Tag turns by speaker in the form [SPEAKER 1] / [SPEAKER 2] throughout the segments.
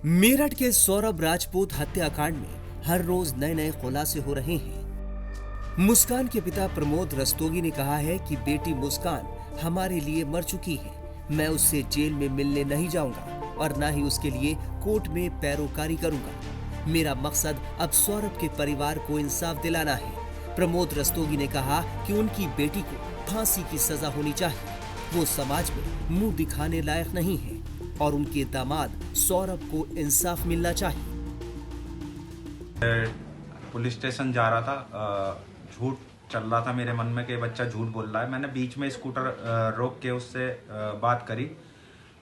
[SPEAKER 1] मेरठ के सौरभ राजपूत हत्याकांड में हर रोज नए नए खुलासे हो रहे हैं। मुस्कान के पिता प्रमोद रस्तोगी ने कहा है कि बेटी मुस्कान हमारे लिए मर चुकी है। मैं उससे जेल में मिलने नहीं जाऊंगा और न ही उसके लिए कोर्ट में पैरोकारी करूंगा। मेरा मकसद अब सौरभ के परिवार को इंसाफ दिलाना है। प्रमोद रस्तोगी ने कहा कि उनकी बेटी को फांसी की सजा होनी चाहिए। वो समाज में मुंह दिखाने लायक नहीं है और उनके दामाद सौरभ को इंसाफ मिलना चाहिए।
[SPEAKER 2] पुलिस स्टेशन जा रहा था, झूठ चल रहा था मेरे मन में कि बच्चा झूठ बोल रहा है। मैंने बीच में स्कूटर रोक के उससे बात करी।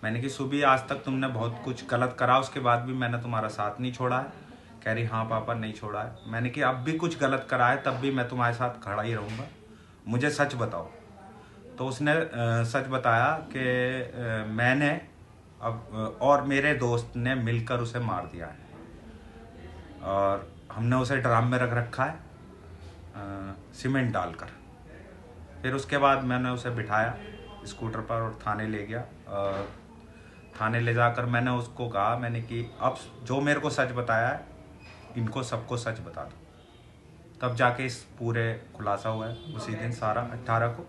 [SPEAKER 2] मैंने कि सुबह आज तक तुमने बहुत कुछ गलत करा, उसके बाद भी मैंने तुम्हारा साथ नहीं छोड़ा है। कह रही हाँ पापा नहीं छोड़ा है। मैंने कि अब भी कुछ गलत करा है तब भी मैं तुम्हारे साथ खड़ा ही रहूँगा, मुझे सच बताओ। तो उसने सच बताया कि मैंने अब और मेरे दोस्त ने मिलकर उसे मार दिया है और हमने उसे ड्राम में रख रखा है सीमेंट डालकर। फिर उसके बाद मैंने उसे बिठाया स्कूटर पर और थाने ले गया। और थाने ले जाकर मैंने उसको कहा, मैंने कि अब जो मेरे को सच बताया है इनको सबको सच बता दो। तब जाके इस पूरे खुलासा हुआ है उसी दिन सारा 18 को।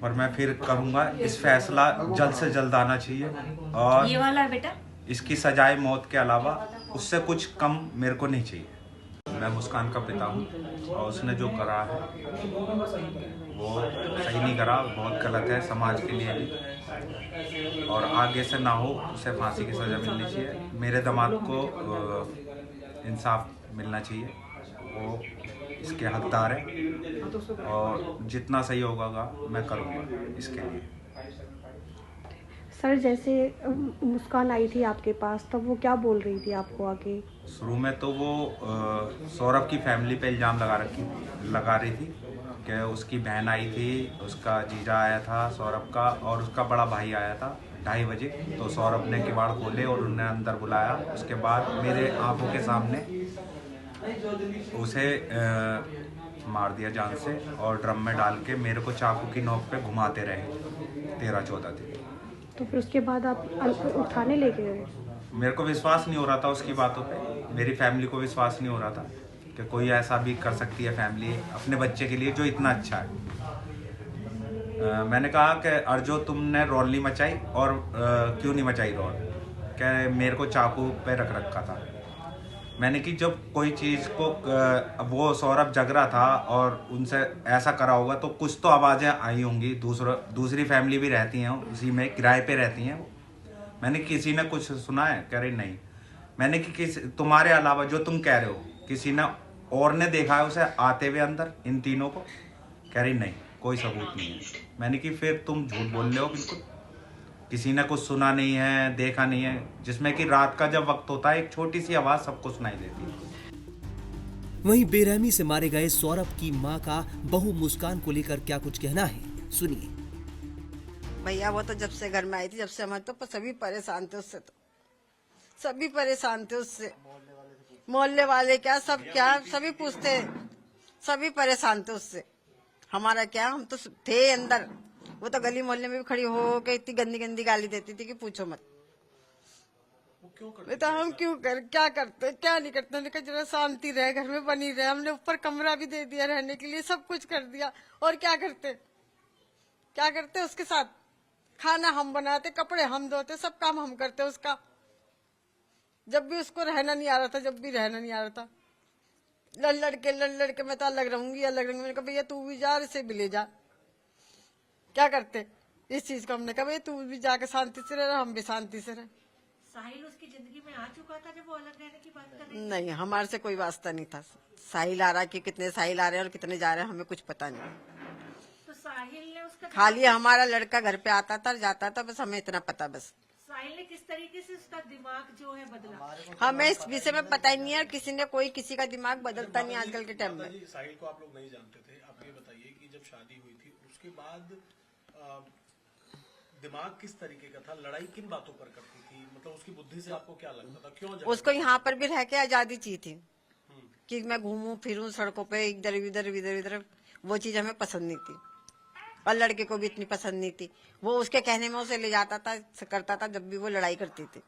[SPEAKER 2] और मैं फिर करूँगा, इस फैसला जल्द से जल्द आना चाहिए और
[SPEAKER 3] ये वाला है बेटा,
[SPEAKER 2] इसकी सजाए मौत के अलावा उससे कुछ कम मेरे को नहीं चाहिए। मैं मुस्कान का पिता हूँ और उसने जो करा है वो सही नहीं करा, बहुत गलत है समाज के लिए भी। और आगे से ना हो, उसे फांसी की सज़ा मिलनी चाहिए। मेरे दामाद को इंसाफ मिलना चाहिए, वो इसके हकदार है और जितना सही होगा मैं करूँगा इसके लिए।
[SPEAKER 4] सर, जैसे मुस्कान आई थी आपके पास तब वो क्या बोल रही थी आपको आगे?
[SPEAKER 2] शुरू में तो वो सौरभ की फैमिली पे इल्ज़ाम लगा रही थी कि उसकी बहन आई थी, उसका जीजा आया था सौरभ का और उसका बड़ा भाई आया था 2:30 बजे। तो सौरभ ने किवाड़ खोले और उन्हें अंदर बुलाया। उसके बाद मेरे आंखों के सामने उसे मार दिया जान से और ड्रम में डाल के मेरे को चाकू की नोक पे घुमाते रहे 13-14 दिन।
[SPEAKER 4] तो फिर उसके बाद आप उठाने लेके गए?
[SPEAKER 2] मेरे को विश्वास नहीं हो रहा था उसकी बातों पे, मेरी फैमिली को विश्वास नहीं हो रहा था कि कोई ऐसा भी कर सकती है फैमिली अपने बच्चे के लिए जो इतना अच्छा है। मैंने कहा कि अर्जो तुमने रौल नहीं मचाई और क्यों नहीं मचाई रौल? क्या मेरे को चाकू पे रख रखा था। मैंने कि जब कोई चीज़ को वो सौरभ जग रहा था और उनसे ऐसा करा होगा तो कुछ तो आवाज़ें आई होंगी। दूसरी फैमिली भी रहती हैं उसी में, किराए पे रहती हैं। मैंने किसी ने कुछ सुना है? कह रही नहीं। मैंने कि तुम्हारे अलावा जो तुम कह रहे हो किसी ने और ने देखा है उसे आते हुए अंदर इन तीनों को? कह रही नहीं, कोई सबूत नहीं है। मैंने कि फिर तुम झूठ बोल रहे हो बिल्कुल, किसी ने कुछ सुना नहीं है, देखा नहीं है। जिसमें कि रात का जब वक्त होता है एक छोटी सी आवाज़ सबको सुनाई देती है।
[SPEAKER 1] वहीं बेरहमी से मारे गए सौरभ की मां का बहू मुस्कान को लेकर क्या कुछ कहना है, सुनिए।
[SPEAKER 5] भैया वो तो जब से घर में आई थी, जब से हमारे तो सभी परेशान थे उससे, तो सभी परेशान थे उससे। मोहल्ले वाले क्या सभी पूछते, सभी परेशान थे उससे। हमारा क्या, हम तो थे अंदर। वो तो गली मोहल्ले में भी खड़ी हो के इतनी गंदी गंदी गाली देती थी कि पूछो मत। तो हम क्या करते क्या नहीं करते। हमने कहा जरा शांति रहे, घर में बनी रहे। हमने ऊपर कमरा भी दे दिया रहने के लिए, सब कुछ कर दिया। और क्या करते उसके साथ? खाना हम बनाते, कपड़े हम धोते, सब काम हम करते उसका। जब भी उसको रहना नहीं आ रहा था, लड़ के मैं तो अलग रहूंगी। मैंने कहा भैया तू भी जा, इसे भी ले जा। क्या करते इस चीज को? हमने कहा भैया तू भी जाके शांति से रह, हम भी शांति से रहे।
[SPEAKER 3] साहिल उसकी जिंदगी में आ चुका था जब वो अलग रहने की बात कर रही?
[SPEAKER 5] नहीं, हमारे से कोई वास्ता नहीं था। साहिल आ रहा कि कितने साहिल आ रहे हैं और कितने जा रहे हैं हमें कुछ पता नहीं।
[SPEAKER 3] तो साहिल ने उसका
[SPEAKER 5] खाली हमारा लड़का घर पे आता था जाता था, बस हमें इतना पता। बस
[SPEAKER 3] साहिल ने किस तरीके से उसका दिमाग जो है बदला,
[SPEAKER 5] हमें इस विषय में पता ही नहीं है। किसी का दिमाग बदलता नहीं आजकल के टाइम में।
[SPEAKER 6] साहिल को आप लोग नहीं जानते थे। आप ये बताइए कि जब शादी हुई थी उसके बाद दिमाग किस तरीके का था? लड़ाई किन बातों पर करती थी? मतलब उसकी बुद्धि से आपको क्या लगता था? क्यों
[SPEAKER 5] उसको यहाँ पर भी रह के आजादी चाहिए थी कि मैं घूमूं फिरूं सड़कों पे इधर इधर, वो चीज हमें पसंद नहीं थी। और लड़के को भी इतनी पसंद नहीं थी। वो उसके कहने में उसे ले जाता था, करता था जब भी वो लड़ाई करती थी।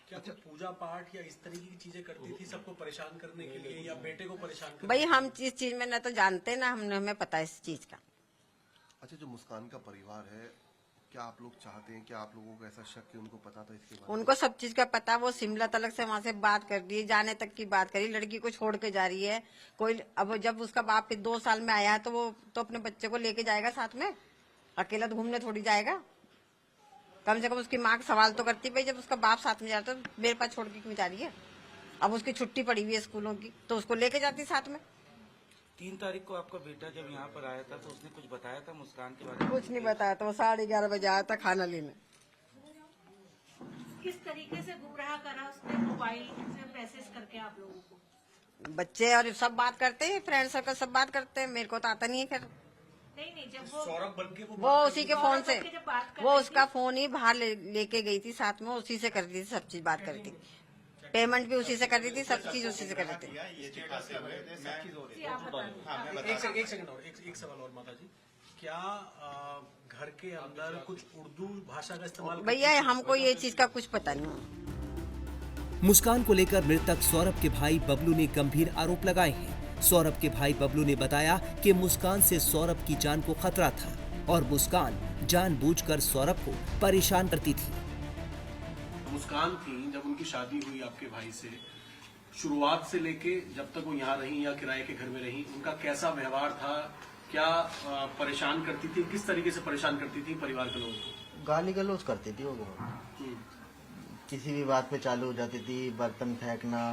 [SPEAKER 6] क्या कुछ पूजा पाठ या इस तरीके की चीजें करती थी सबको परेशान करने के लिए या बेटे को परेशान करने
[SPEAKER 5] भाई हम इस चीज में न तो जानते ना हमें पता है इस चीज का।
[SPEAKER 7] अच्छा, जो मुस्कान का परिवार है, क्या आप लोग चाहते हैं, क्या आप लोगों को ऐसा शक है उनको पता था इसके बारे में?
[SPEAKER 5] उनको सब चीज का पता, वो शिमला तलक से वहां से बात कर दी, जाने तक की बात करी, लड़की को छोड़ के जा रही है कोई। अब जब उसका बाप फिर 2 साल में आया है तो वो तो अपने बच्चे को लेके जाएगा साथ में, अकेला घूमने थोड़ी जाएगा। कम से कम उसकी माँ का सवाल तो करती, भाई जब उसका बाप साथ में जाता तो मेरे पास छोड़ के क्यों जा रही है। अब उसकी छुट्टी पड़ी हुई है स्कूलों की तो उसको लेके जाती साथ में।
[SPEAKER 8] 3 तारीख को आपका बेटा जब यहाँ पर आया था तो उसने कुछ बताया था मुस्कान के बारे में?
[SPEAKER 5] कुछ नहीं बताया था, वो 11:30 बजे आया था खाना लेने।
[SPEAKER 3] किस तरीके से गुमराह करा उसने मोबाइल से मैसेज करके आप लोगों को?
[SPEAKER 5] बच्चे और सब बात करते हैं, फ्रेंड सर्कल सब बात करते हैं, मेरे को तो आता नहीं है। खैर
[SPEAKER 3] नहीं जब वो
[SPEAKER 6] सौरभ बन के
[SPEAKER 5] वो उसी के फोन से,
[SPEAKER 3] जब बात कर
[SPEAKER 5] वो
[SPEAKER 3] रही
[SPEAKER 5] उसका फोन ही बाहर लेके गई थी साथ में, उसी से करती थी सब चीज, बात करती, पेमेंट भी उसी से करती थी, सब चीज उसी से करती थी।
[SPEAKER 3] थी, आप बता दो।
[SPEAKER 6] एक सेकंड और एक सवाल और माता जी, क्या घर के अंदर कुछ उर्दू भाषा का इस्तेमाल?
[SPEAKER 5] भैया हमको ये चीज का कुछ पता नहीं।
[SPEAKER 1] मुस्कान को लेकर मृतक सौरभ के भाई बबलू ने गंभीर आरोप लगाए हैं। सौरभ के भाई बबलू ने बताया कि मुस्कान से सौरभ की जान को खतरा था और मुस्कान जानबूझकर सौरभ को परेशान करती थी।
[SPEAKER 6] मुस्कान थी जब उनकी शादी हुई आपके भाई से, शुरुआत से लेके जब तक वो यहाँ रही या किराए के घर में रही, उनका कैसा व्यवहार था? क्या परेशान करती थी? किस तरीके से परेशान करती थी परिवार के लोगों को?
[SPEAKER 9] गाली गलौज करती थी वो बहुत। किसी भी बात पे चालू हो जाती थी, बर्तन फेंकना,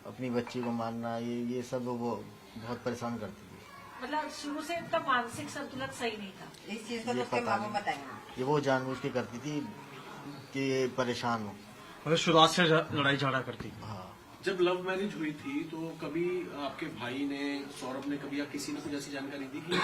[SPEAKER 9] अपनी बच्ची को मारना, ये सब वो बहुत परेशान करती थी।
[SPEAKER 3] मतलब शुरू से उनका मानसिक संतुलन सही नहीं था।
[SPEAKER 5] इस चीज को
[SPEAKER 9] ये
[SPEAKER 5] तो उसके
[SPEAKER 9] पता
[SPEAKER 5] माँ बाप
[SPEAKER 9] नहीं।
[SPEAKER 5] बताएंगे।
[SPEAKER 9] ये वो जानबूझ के करती थी कि ये परेशान हो।
[SPEAKER 6] मतलब शुरुआत से लड़ाई झगड़ा करती?
[SPEAKER 9] हाँ।
[SPEAKER 6] जब लव मैरिज हुई थी तो कभी आपके भाई ने, सौरभ ने कभी या किसी ने कुछ ऐसी जानकारी दी कि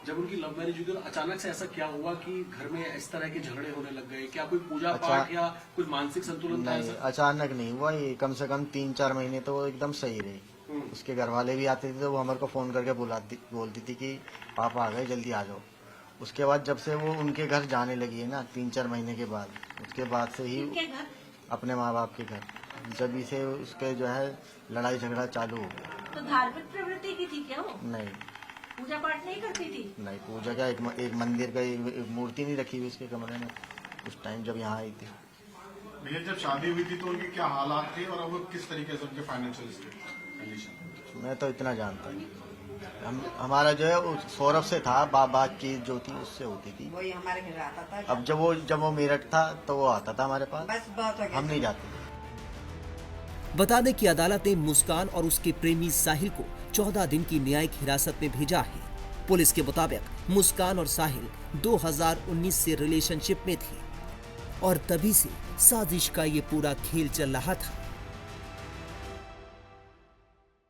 [SPEAKER 6] जब उनकी लव मैरिज हुई तो अचानक से ऐसा क्या हुआ कि घर में इस तरह के झगड़े होने लग गए? क्या कोई पूजा पाठ या कुछ मानसिक संतुलन था?
[SPEAKER 9] नहीं, अचानक नहीं हुआ ये, कम से कम 3-4 महीने तो वो एकदम सही रही। उसके घर वाले भी आते थे तो वो हमारे को फोन करके बोलती थी कि पापा आ गए, जल्दी आ जाओ। उसके बाद जब से वो उनके घर जाने लगी है ना 3-4 महीने के बाद, उसके बाद से ही
[SPEAKER 3] उनके घर
[SPEAKER 9] अपने माँ बाप के घर, जब इसे उसके जो है लड़ाई झगड़ा चालू हो गया।
[SPEAKER 3] तो धार्मिक प्रवृत्ति की थी क्या वो?
[SPEAKER 9] नहीं
[SPEAKER 3] पूजा पाठ नहीं करती थी?
[SPEAKER 9] नहीं, पूजा का एक मंदिर का एक मूर्ति नहीं रखी हुई उसके कमरे में उस टाइम जब यहाँ आई थी।
[SPEAKER 7] भैया, जब शादी हुई थी तो उनके क्या हालात थे और अब वो किस तरीके से उनके फाइनेंशियल कंडीशन?
[SPEAKER 9] मैं तो इतना जानता हूँ, हमारा जो है उस सौरभ से था, बातचीत जो थी उससे होती थी।
[SPEAKER 5] वही हमारे घर आता था।
[SPEAKER 9] अब जब वो मेरठ था तो वो आता था हमारे पास,
[SPEAKER 5] बस बहुत हो गया।
[SPEAKER 9] हम नहीं जाते।
[SPEAKER 1] बता दें कि अदालत ने मुस्कान और उसके प्रेमी साहिल को 14 दिन की न्यायिक हिरासत में भेजा है। पुलिस के मुताबिक मुस्कान और साहिल 2019 से रिलेशनशिप में थे और तभी से साजिश का ये पूरा खेल चल रहा था।